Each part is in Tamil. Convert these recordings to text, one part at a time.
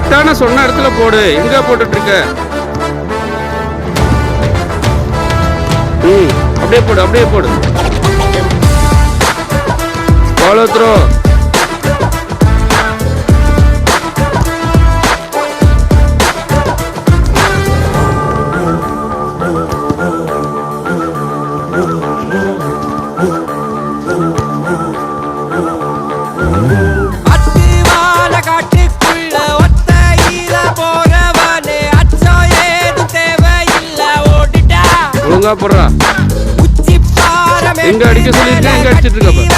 கரெக்டான சொன்ன இடத்துல போடு. எங்க போட்டுட்டு இருக்க? அப்படியே போடு, அப்படியே போடு. Follow throw. ஒழுங்கா போடுறா. எங்க அடிக்க சொல்லிருக்கேன், எங்க அடிச்சிட்டு இருக்க?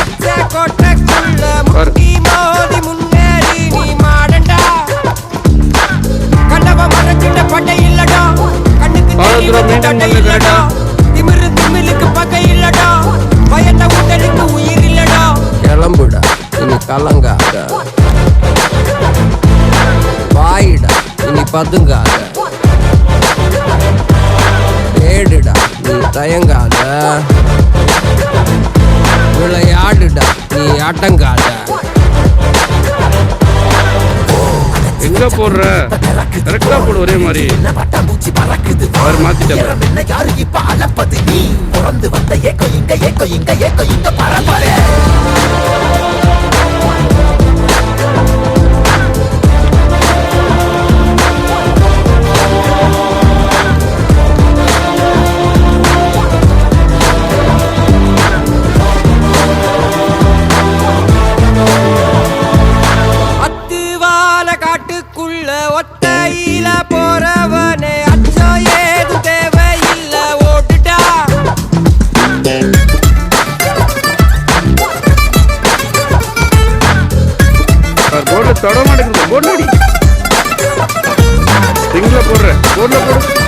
கிளம்புடா, இனி கலங்காத. வாயிடா, இனி பதுங்காத. ஏடுடா, நீ தயங்காத. விளையாடுடா, நீ அடங்காத. எங்க போடுற? கரெக்டா போடு, ஒரே மாதிரி. மாத்திட்டேன். ஒத்தையில போறவனே அச்சம் ஏது தேவையில்ல, ஓட்டுடா. போர்டு தொட மாட்டேங்குது. போர்டு அடி. போடுற போர்டுல போடு.